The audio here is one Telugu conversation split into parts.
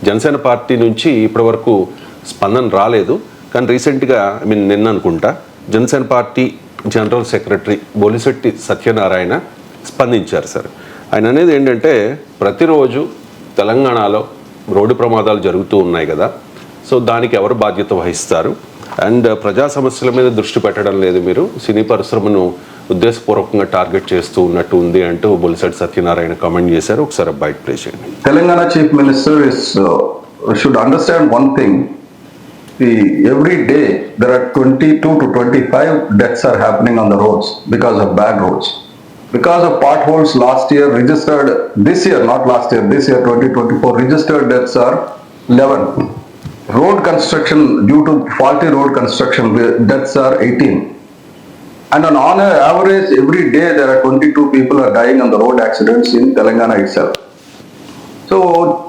జనసేన పార్టీ నుంచి ఇప్పటివరకు స్పందన రాలేదు. కానీ రీసెంట్గా నిన్న అనుకుంటా Janasena party general secretary Bolisetti Satyanarayana స్పందించారు సార్. ఆయన అనేది ఏంటంటే ప్రతిరోజు తెలంగాణలో రోడ్డు ప్రమాదాలు జరుగుతూ ఉన్నాయి కదా, సో దానికి ఎవరు బాధ్యత వహిస్తారు, అండ్ ప్రజా సమస్యల మీద దృష్టి పెట్టడం లేదు, మీరు సినీ పరిశ్రమను ఉద్దేశపూర్వకంగా టార్గెట్ చేస్తూ ఉన్నట్టు ఉంది అంటూ బొలిశెట్టి సత్యనారాయణ కామెంట్ చేశారు. ఒకసారి బయట ప్లే చేయండి. Telangana chief minister should understand one thing. Every day there are 22 to 25 deaths are happening on the roads because of bad roads. Because of potholes last year registered, this year, not last year, this year 2024 registered deaths are 11. Road construction, due to faulty road construction, deaths are 18. And on average every day there are 22 people are dying on the road accidents in Telangana itself. So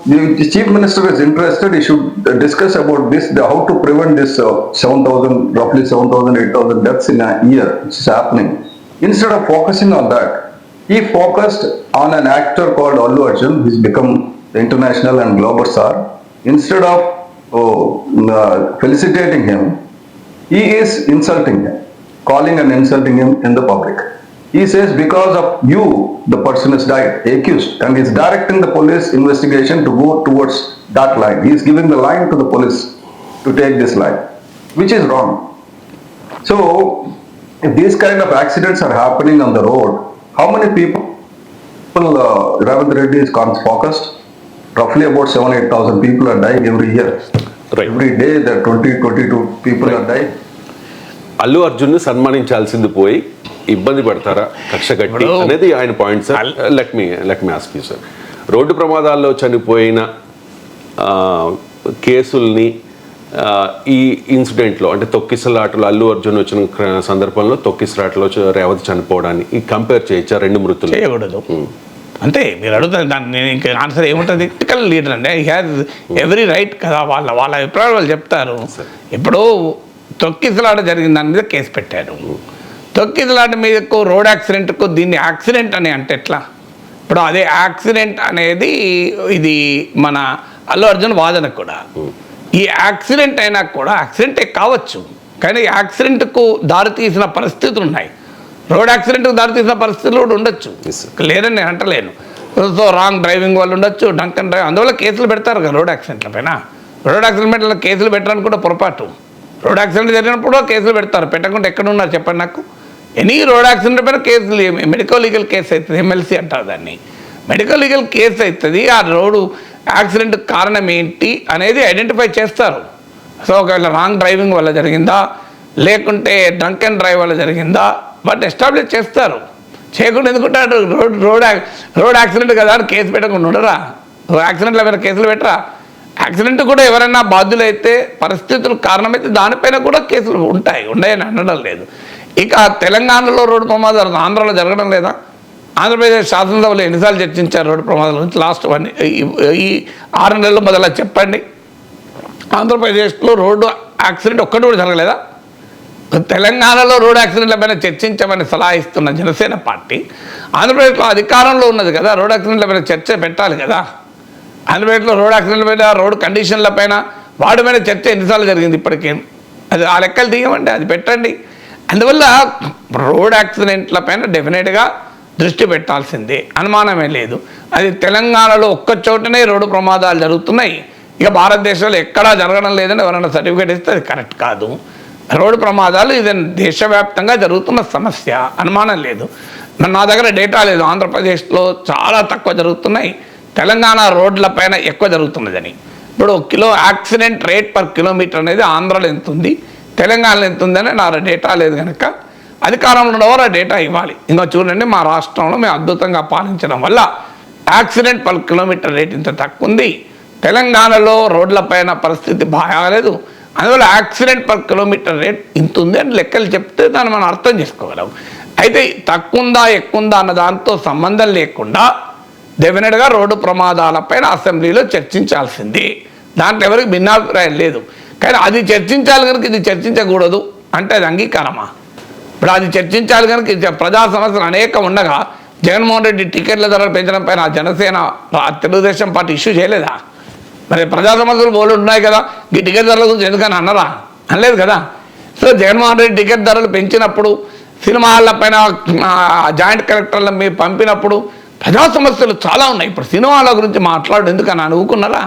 the chief minister is interested, he should discuss about this, how to prevent this 7,000, roughly 7,000, 8,000 deaths in a year which is happening. Instead of focusing on that, he focused on an actor called Allu Arjun, who's become international and global star. Instead of felicitating him, he is insulting him, calling and insulting him in the public. He says because of you the person has died, accused, and he's directing the police investigation to go towards that line. He's giving the line to the police to take this line, which is wrong. So if these kind of accidents are happening on the road, how many people Ravindra Reddy is focused? Roughly about 7,000-8,000 people are dying every year. Right. Every day there are 20-22 people are dying. Allu Arjun సన్మానించాల్సింది పోయి ఇబ్బంది పడతారా కక్ష కట్టి అనేది ఆయన point sir. Let me ask you sir, road ప్రమాదాల్లో చనిపోయిన కేసుల్ని ఈ ఇన్సిడెంట్లో అంటే తొక్కిసలాటలో అల్లు అర్జున్ వచ్చిన సందర్భంలో తొక్కిసలాటలో రేవతి చనిపోవడాన్ని ఈ కంపేర్ చేయొచ్చా? రెండు మృతులు చేయకూడదు అంతే. మీరు అడుగుతారు దాన్ని, నేను ఇంకా ఆన్సర్ ఏముంటుంది? పొలిటికల్ లీడర్ అంటే హీ హ్యాజ్ ఎవ్రీ రైట్ కదా, వాళ్ళ అభిప్రాయాలు వాళ్ళు చెప్తారు. ఇప్పుడు తొక్కిసలాట జరిగిన దాని మీద కేసు పెట్టారు. తొక్కిసలాట మీదకు రోడ్ యాక్సిడెంట్కు దీన్ని యాక్సిడెంట్ అని అంటే ఎట్లా? ఇప్పుడు అదే యాక్సిడెంట్ అనేది ఇది మన అల్లు అర్జున్ వాదన కూడా. ఈ యాక్సిడెంట్ అయినా కూడా యాక్సిడెంటే కావచ్చు, కానీ యాక్సిడెంట్కు దారితీసిన పరిస్థితులు ఉన్నాయి. రోడ్ యాక్సిడెంట్కు దారితీసిన పరిస్థితులు కూడా ఉండొచ్చు, లేదని నేను అంటలేను. సో రాంగ్ డ్రైవింగ్ వాళ్ళు ఉండొచ్చు, డ్రంకన్ డ్రైవ్, అందువల్ల కేసులు పెడతారు కదా రోడ్ యాక్సిడెంట్ల పైన. రోడ్ యాక్సిడెంట్ కేసులు పెట్టడానికి కూడా పొరపాటు. రోడ్ యాక్సిడెంట్ జరిగినప్పుడు కేసులు పెడతారు, పెట్టకుండా ఎక్కడ ఉన్నారు చెప్పండి నాకు? ఎనీ రోడ్ యాక్సిడెంట్ పైన కేసులు, మెడికల్ లీగల్ కేసు అవుతుంది, ఎమ్మెల్సీ అంటారు దాన్ని. మెడికల్ లీగల్ కేసు అవుతుంది, ఆ రోడ్డు యాక్సిడెంట్ కారణం ఏంటి అనేది ఐడెంటిఫై చేస్తారు. సో ఒకవేళ రాంగ్ డ్రైవింగ్ వల్ల జరిగిందా లేకుంటే డ్రంక్ అండ్ డ్రైవ్ వల్ల జరిగిందా బట్ ఎస్టాబ్లిష్ చేస్తారు. చేయకుండా ఎందుకుంటారు? రోడ్ యాక్సిడెంట్ కదా అని కేసు పెట్టకుండా ఉండరా? యాక్సిడెంట్ల మీద కేసులు పెట్టరా? యాక్సిడెంట్ కూడా ఎవరైనా బాధ్యులైతే పరిస్థితులు కారణమైతే దానిపైన కూడా కేసులు ఉన్నాయని అనడం లేదు. ఇక తెలంగాణలో రోడ్డు ప్రమాదాలు ఆంధ్రాలో జరగడం లేదా? ఆంధ్రప్రదేశ్ శాసనసభలో ఎన్నిసార్లు చర్చించారు రోడ్డు ప్రమాదాల గురించి? లాస్ట్ ఈ 6 నెలలు మొదల చెప్పండి. ఆంధ్రప్రదేశ్లో రోడ్డు యాక్సిడెంట్ ఒక్కటి కూడా జరగలేదా? తెలంగాణలో రోడ్ యాక్సిడెంట్ల పైన చర్చించమని సలహా ఇస్తున్న జనసేన పార్టీ ఆంధ్రప్రదేశ్లో అధికారంలో ఉన్నది కదా, రోడ్ యాక్సిడెంట్ల పైన చర్చ పెట్టాలి కదా. ఆంధ్రప్రదేశ్లో రోడ్ యాక్సిడెంట్ల పైన, రోడ్ కండిషన్ల పైన, వాటి మీద చర్చ ఎన్నిసార్లు జరిగింది ఇప్పటికే? అది ఆ లెక్కలు తీయమండి, అది పెట్టండి. అందువల్ల రోడ్ యాక్సిడెంట్ల పైన డెఫినెట్గా దృష్టి పెట్టాల్సిందే, అనుమానమే లేదు. అది తెలంగాణలో ఒక్క చోటనే రోడ్డు ప్రమాదాలు జరుగుతున్నాయి, ఇక భారతదేశంలో ఎక్కడా జరగడం లేదని ఎవరైనా సర్టిఫికేట్ ఇస్తే అది కరెక్ట్ కాదు. రోడ్డు ప్రమాదాలు ఇది దేశవ్యాప్తంగా జరుగుతున్న సమస్య, అనుమానం లేదు. నా దగ్గర డేటా లేదు, ఆంధ్రప్రదేశ్లో చాలా తక్కువ జరుగుతున్నాయి, తెలంగాణ రోడ్ల పైన ఎక్కువ జరుగుతున్నదని. ఇప్పుడు యాక్సిడెంట్ రేట్ పర్ కిలోమీటర్ అనేది ఆంధ్రాలో ఎంత ఉంది, తెలంగాణలో ఎంత ఉందని నా డేటా లేదు కనుక అధికారంలో ఉన్నవారు ఆ డేటా ఇవ్వాలి. ఇంకా చూడండి, మా రాష్ట్రంలో మేము అద్భుతంగా పాలించడం వల్ల యాక్సిడెంట్ పర్ కిలోమీటర్ రేట్ ఇంత తక్కువ ఉంది. తెలంగాణలో రోడ్లపైన పరిస్థితి బాగాలేదు, అందువల్ల యాక్సిడెంట్ పర్ కిలోమీటర్ రేట్ ఇంత ఉంది అని లెక్కలు చెప్తే దాన్ని మనం అర్థం చేసుకోగలం. అయితే తక్కువ ఉందా ఎక్కువ ఉందా అన్న దాంతో సంబంధం లేకుండా డెఫినెట్గా రోడ్డు ప్రమాదాలపైన అసెంబ్లీలో చర్చించాల్సింది, దాంట్లో ఎవరికి భిన్నాభిప్రాయం లేదు. కానీ అది చర్చించాలి కనుక ఇది చర్చించకూడదు అంటే అది అంగీకారమా? ఇప్పుడు అది చర్చించాలి కనుక ప్రజా సమస్యలు అనేక ఉండగా జగన్మోహన్ రెడ్డి టికెట్ల ధరలు పెంచడం పైన జనసేన తెలుగుదేశం పార్టీ ఇష్యూ చేయలేదా? మరి ప్రజా సమస్యలు బోలు ఉన్నాయి కదా, ఈ టికెట్ ధరల గురించి ఎందుకని అన్నరా? అనలేదు కదా. సో జగన్మోహన్ రెడ్డి టికెట్ ధరలు పెంచినప్పుడు, సినిమాల పైన జాయింట్ కలెక్టర్ల మీరు పంపినప్పుడు ప్రజా సమస్యలు చాలా ఉన్నాయి. ఇప్పుడు సినిమాల గురించి మాట్లాడు ఎందుకని అనుకున్నారా?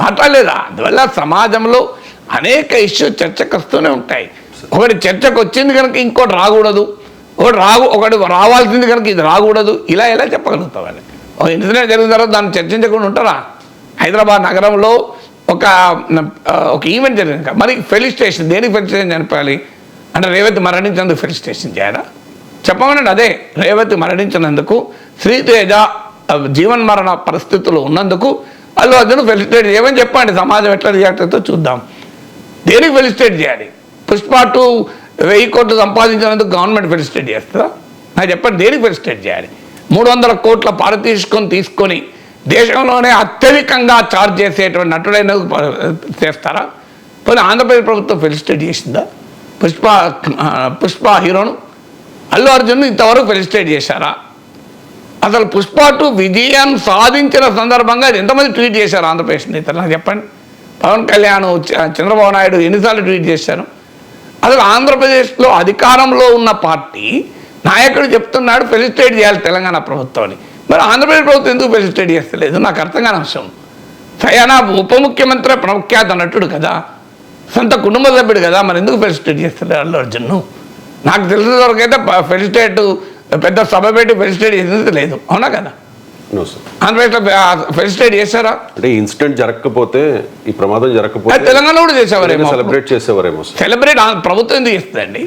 మాట్లాడలేదా? అందువల్ల సమాజంలో అనేక ఇష్యూస్ చర్చకు వస్తూనే ఉంటాయి. ఒకటి చర్చకు వచ్చింది కనుక ఇంకోటి రాకూడదు, ఒకటి రావాల్సింది కనుక ఇది రాకూడదు, ఇలా ఎలా చెప్పగలుగుతాం? వాళ్ళకి ఒక ఇన్సిడెంట్ జరిగిన తర్వాత దాన్ని చర్చించకుండా ఉంటారా? హైదరాబాద్ నగరంలో ఒక ఈవెంట్ జరిగింది, మరి ఫెలిస్టేషన్, దేనికి ఫెలిస్టేషన్ చనిపోయాలి అంటే రేవతి మరణించినందుకు ఫెలిస్టేషన్ చేయాలా? చెప్పమనండి. అదే రేవతి మరణించినందుకు, శ్రీతేజ జీవన్మరణ పరిస్థితులు ఉన్నందుకు అల్లు అర్జున్ ఫెలిసిటేట్ చేయమని చెప్పండి. సమాజం ఎట్లా రియాక్ట్ అవుతుందో చూద్దాం. దేనికి ఫెలిసిటేట్ చేయాలి? పుష్ప 2 1000 కోట్లు సంపాదించినందుకు గవర్నమెంట్ ఫెలిసిటేట్ చేస్తుందా? నాకు చెప్పండి, దేనికి ఫెలిసిటేట్ చేయాలి? 300 కోట్ల పారితోషికం తీసుకొని దేశంలోనే అత్యధికంగా ఛార్జ్ చేసేటువంటి నటుడైన చేస్తారా? పోనీ ఆంధ్రప్రదేశ్ ప్రభుత్వం ఫెలిసిటేట్ చేసిందా పుష్ప హీరోను? అల్లు అర్జున్ ఇంతవరకు ఫెలిసిటేట్ చేశారా? అసలు పుష్ప 2 విజయం సాధించిన సందర్భంగా ఎంతమంది ట్వీట్ చేశారు ఆంధ్రప్రదేశ్ నేతలు? నాకు చెప్పండి. పవన్ కళ్యాణ్, చంద్రబాబు నాయుడు ఎన్నిసార్లు ట్వీట్ చేశారు? అసలు ఆంధ్రప్రదేశ్లో అధికారంలో ఉన్న పార్టీ నాయకుడు చెప్తున్నాడు ఫెలిసిటేట్ చేయాలి తెలంగాణ ప్రభుత్వాన్ని. మరి ఆంధ్రప్రదేశ్ ప్రభుత్వం ఎందుకు ఫెలిసిటేట్ చేస్తలేదు? నాకు అర్థం కాని అంశం. సయానా ఉప ముఖ్యమంత్రి ప్రఖ్యాత నటుడు కదా, సొంత కుటుంబ సభ్యుడు కదా, మరి ఎందుకు ఫెలిసిటేట్ చేస్తలేదు అల్లు అర్జున్ను? నాకు తెలిసిన వరకు అయితే ఫెలిసిటేట్ పెద్ద సభ పెట్టి ఫెలిసిటేట్ చేసేది లేదు, అవునా కదా? ఆంధ్రప్రదేశ్లో ఫెలిసిటేట్ చేశారా? అంటే ఇన్సిడెంట్ జరగకపోతే, ఈ ప్రమాదం జరగకపోతే తెలంగాణ కూడా చేసేవారేమో, సెలబ్రేట్ చేసేవారేమో. సెలబ్రేట్ ప్రభుత్వం ఎందుకు చేస్తుందండి?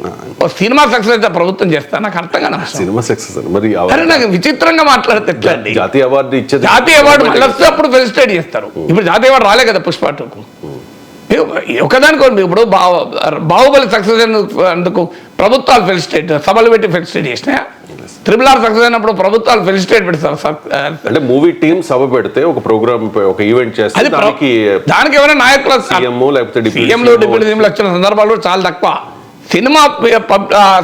సినిమా సక్సెస్ అయితే ప్రభుత్వం చేస్తా? నాకు అర్థం కాదు. సినిమా సక్సెస్ మరి నాకు విచిత్రంగా మాట్లాడితే ఎట్లా అండి? జాతీయ అవార్డు ఇచ్చేది, జాతీయ అవార్డు మళ్ళీ వస్తే అప్పుడు ఫెలిసిటేట్ చేస్తారు. ఇప్పుడు జాతీయ అవార్డు రాలే కదా పుష్ప 2కు. ఒకదానికోండి, ఇప్పుడు బాహుబలి సక్సెస్ అందుకు ప్రభుత్వాలు ఫెలిసిటేట్, సభలు పెట్టి ఫెలిసిటేట్ చేసినాయా? RRR సక్సెస్ అయినప్పుడు ప్రభుత్వాలు ఫెలిసిటేట్ పెడతారు. అంటే మూవీ టీమ్ సభ పెడితే, ఒక ప్రోగ్రామ్, ఒక ఈవెంట్ చేస్తే దానికి ఎవరైనా నాయకులు సీఎంలు డిప్యూటీ సీఎంలు వచ్చిన సందర్భాలు చాలా తక్కువ. సినిమా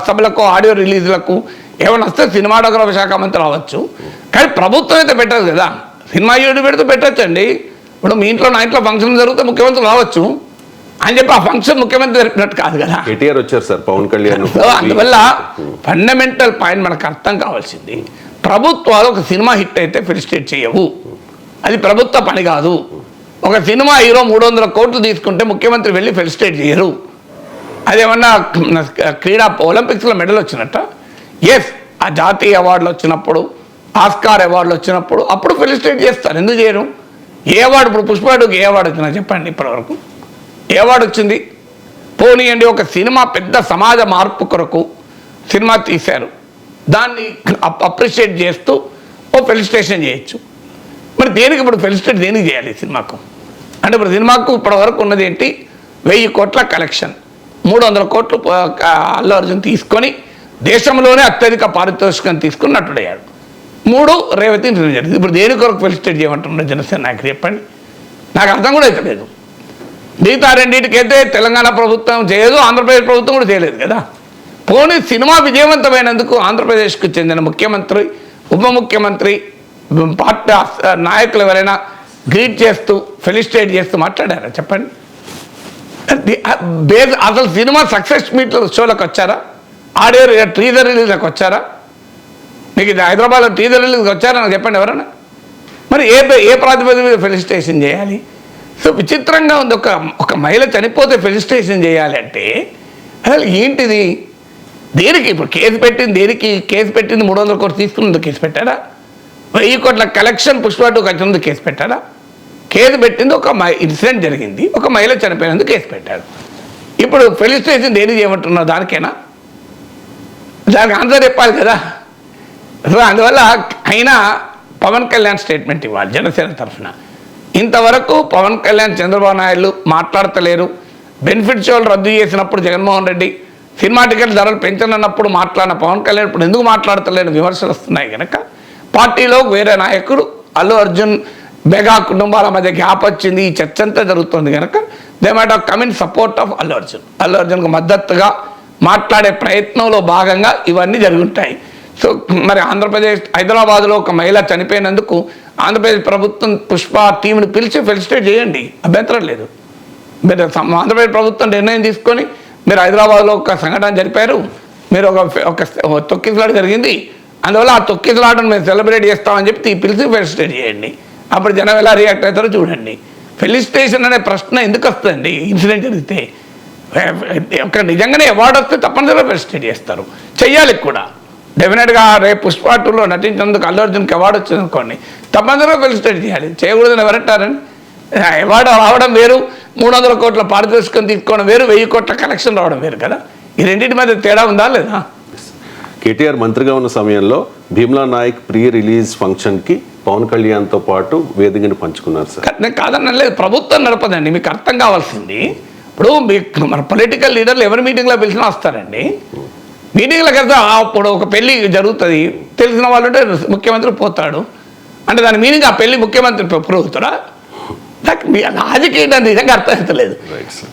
సభలకు, ఆడియో రిలీజ్లకు ఏమైనా వస్తే సినిమాటోగ్రఫీ శాఖ మంత్రి రావచ్చు, కానీ ప్రభుత్వం అయితే పెట్టదు కదా. సినిమా యూనిట్ పెడితే పెట్టచ్చండి. ఇప్పుడు మీ ఇంట్లో, నా ఇంట్లో ఫంక్షన్ జరిగితే ముఖ్యమంత్రి రావచ్చు అని చెప్పి ఆ ఫంక్షన్ ముఖ్యమంత్రి జరిపినట్టు కాదు కదా. కేటీఆర్ వచ్చారు సార్, పవన్ కళ్యాణ్. అందువల్ల ఫండమెంటల్ పాయింట్ మనకు అర్థం కావాల్సింది, ప్రభుత్వాలు ఒక సినిమా హిట్ అయితే ఫెలిసిటేట్ చేయవు, అది ప్రభుత్వ పని కాదు. ఒక సినిమా హీరో 300 కోట్లు తీసుకుంటే ముఖ్యమంత్రి వెళ్ళి ఫెలిసిటేట్ చేయరు. అదేమన్నా క్రీడా ఒలింపిక్స్లో మెడల్ వచ్చినట్ట? ఎస్, ఆ జాతీయ అవార్డులు వచ్చినప్పుడు, ఆస్కార్ అవార్డులు వచ్చినప్పుడు అప్పుడు ఫెలిసిటేట్ చేస్తారు. ఎందుకు చేయరు? ఏ అవార్డు, ఇప్పుడు పుష్ప 2కి ఏ అవార్డు వచ్చినా చెప్పండి ఇప్పటివరకు? ఏ అవార్డు వచ్చింది? పోనీయండి, ఒక సినిమా పెద్ద సమాజ మార్పు కొరకు సినిమా తీశారు, దాన్ని అప్రిషియేట్ చేస్తూ ఓ ఫెలిసిటేషన్ చేయొచ్చు. మరి దేనికి ఇప్పుడు ఫెలిసిటేట్ దేనికి చేయాలి సినిమాకు? అంటే ఇప్పుడు సినిమాకు ఇప్పటివరకు ఉన్నది ఏంటి? 1000 కోట్ల కలెక్షన్, 300 కోట్లు అల్లు అర్జున్ తీసుకొని దేశంలోనే అత్యధిక పారితోషికం తీసుకుని నటుడయ్యాడు. 3 రేవతి జరిగింది. ఇప్పుడు దేని కొరకు ఫెలిసిటేట్ చేయమంటున్నారు జనసేన నాయకులు? చెప్పండి. నాకు అర్థం కూడా అయితే లేదు. మిగతా రెండింటికైతే తెలంగాణ ప్రభుత్వం చేయదు, ఆంధ్రప్రదేశ్ ప్రభుత్వం కూడా చేయలేదు కదా. పోనీ సినిమా విజయవంతమైనందుకు ఆంధ్రప్రదేశ్కు చెందిన ముఖ్యమంత్రి, ఉప ముఖ్యమంత్రి, పార్టీ నాయకులు ఎవరైనా గ్రీట్ చేస్తూ, ఫెలిసిటేట్ చేస్తూ మాట్లాడారా? చెప్పండి. అసలు సినిమా సక్సెస్ మీట్ షోలకు వచ్చారా? ఆడియో టీజర్ రిలీజ్లకు వచ్చారా? మీకు ఇది హైదరాబాద్లో టీజర్ రిలీజ్కి వచ్చారా? నాకు చెప్పండి ఎవరైనా. మరి ఏ ప్రాతిపదిక మీద ఫెలిసిటేషన్ చేయాలి? సో విచిత్రంగా ఉంది. ఒక మహిళ చనిపోతే ఫెలిసిటేషన్ చేయాలి అంటే అసలు ఏంటిది? దేనికి ఇప్పుడు కేసు పెట్టింది? దేనికి కేసు పెట్టింది? 300 కోట్లు తీసుకున్నందుకు కేసు పెట్టారా? 1000 కోట్ల కలెక్షన్ పుష్ప 2కి వచ్చినందుకు కేసు పెట్టారా? కేసు పెట్టింది ఒక ఇన్సిడెంట్ జరిగింది, ఒక మహిళ చనిపోయినందుకు కేసు పెట్టారు. ఇప్పుడు ఫెలిసిటేషన్ దేనికి చేయమంటున్నారు? దానికేనా? దానికి ఆన్సర్ చెప్పాలి కదా. సో అందువల్ల అయినా పవన్ కళ్యాణ్ స్టేట్మెంట్ ఇవ్వాలి జనసేన తరఫున. ఇంతవరకు పవన్ కళ్యాణ్, చంద్రబాబు నాయుడు మాట్లాడతలేరు. బెనిఫిట్ షోలు రద్దు చేసినప్పుడు జగన్మోహన్ రెడ్డి సినిమా టికెట్ ధరలు పెంచనన్నప్పుడు మాట్లాడిన పవన్ కళ్యాణ్ ఇప్పుడు ఎందుకు మాట్లాడతలేని విమర్శలు వస్తున్నాయి కనుక పార్టీలో వేరే నాయకుడు, అల్లు అర్జున్ మెగా కుటుంబాల మధ్య గ్యాప్ వచ్చింది, ఈ చర్చ అంతా జరుగుతుంది కనుక they might have come in support of Allu అర్జున్కు మద్దతుగా మాట్లాడే ప్రయత్నంలో భాగంగా ఇవన్నీ జరుగుతాయి. సో మరి ఆంధ్రప్రదేశ్ హైదరాబాద్లో ఒక మహిళ చనిపోయినందుకు ఆంధ్రప్రదేశ్ ప్రభుత్వం పుష్ప టీంని పిలిచి ఫెలిసిటేట్ చేయండి, అభ్యంతరం లేదు. మీరు ఆంధ్రప్రదేశ్ ప్రభుత్వం నిర్ణయం తీసుకొని మీరు హైదరాబాద్లో ఒక సంఘటన జరిపారు, మీరు ఒక తొక్కిసలాట జరిగింది, అందువల్ల ఆ తొక్కిసలాటను మేము సెలబ్రేట్ చేస్తామని చెప్పి పిలిచి ఫెలిసిటేట్ చేయండి. అప్పుడు జనం ఎలా రియాక్ట్ అవుతారో చూడండి. ఫెలిసిటేషన్ అనే ప్రశ్న ఎందుకు వస్తుందండి? ఇన్సిడెంట్ జరిగితే ఒక నిజంగానే అవార్డు వస్తే తప్పనిసరిగా ఫెలిసిటేట్ చేస్తారు, చెయ్యాలి కూడా. డెఫినెట్గా రేపు పుష్ప 2లో నటించినందుకు అల్లు అర్జున్కి అవార్డు వచ్చింది అనుకోండి, తప్పనిసరిగా ఫెలిసిటేట్ చేయాలి. చేయకూడదని ఎవరంటారని? అవార్డు రావడం వేరు, 300 కోట్ల పారితోషికం తీసుకోవడం వేరు, 1000 కోట్ల కలెక్షన్ రావడం వేరు కదా. ఈ రెండింటి మధ్య తేడా ఉందా లేదా? కేటీఆర్ మంత్రిగా ఉన్న సమయంలో భీమ్లా నాయక్ ప్రీ రిలీజ్ ఫంక్షన్కి పవన్ కళ్యాణ్తో పాటు వేదికను పంచుకున్నారు సార్. నేను కాదనలేదు, ప్రభుత్వం నడపదండి. మీకు అర్థం కావాల్సింది, ఇప్పుడు మీకు మన పొలిటికల్ లీడర్లు ఎవరి మీటింగ్లో పిలిచినా వస్తారండి. మీటింగ్లకు వెళ్తే అప్పుడు ఒక పెళ్లి జరుగుతుంది, తెలిసిన వాళ్ళు ఉంటే ముఖ్యమంత్రి పోతాడు అంటే దాని మీనింగ్ ఆ పెళ్లి ముఖ్యమంత్రి పురోగుతాడా? నాకు మీ లాజిక్ ఏంటంటే నిజంగా అర్థమవుతలేదు.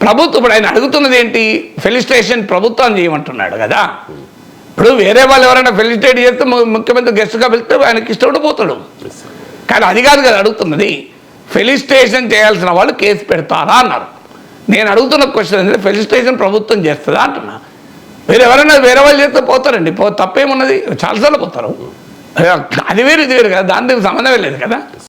ప్రభుత్వం ఇప్పుడు ఆయన అడుగుతున్నది ఏంటి? ఫెలిసిటేషన్ ప్రభుత్వం చేయమంటున్నాడు కదా. ఇప్పుడు వేరే వాళ్ళు ఎవరైనా ఫెలిసిటేట్ చేస్తే ముఖ్యమంత్రి గెస్ట్గా వెళ్తే ఆయనకి ఇష్టపడి పోతాడు. కానీ అది కాదు కదా అడుగుతున్నది. ఫెలిసిటేషన్ చేయాల్సిన వాళ్ళు కేసు పెడతారా అన్నారు. నేను అడుగుతున్న క్వశ్చన్ ఏంటంటే ఫెలిసిటేషన్ ప్రభుత్వం చేస్తుందా అంటున్నా. వేరే వాళ్ళు చేస్తే పోతారండి, తప్పేమున్నది? చాలాసార్లు పోతారు. అది వేరు ఇది వేరు కదా, దానికి సంబంధమే లేదు కదా.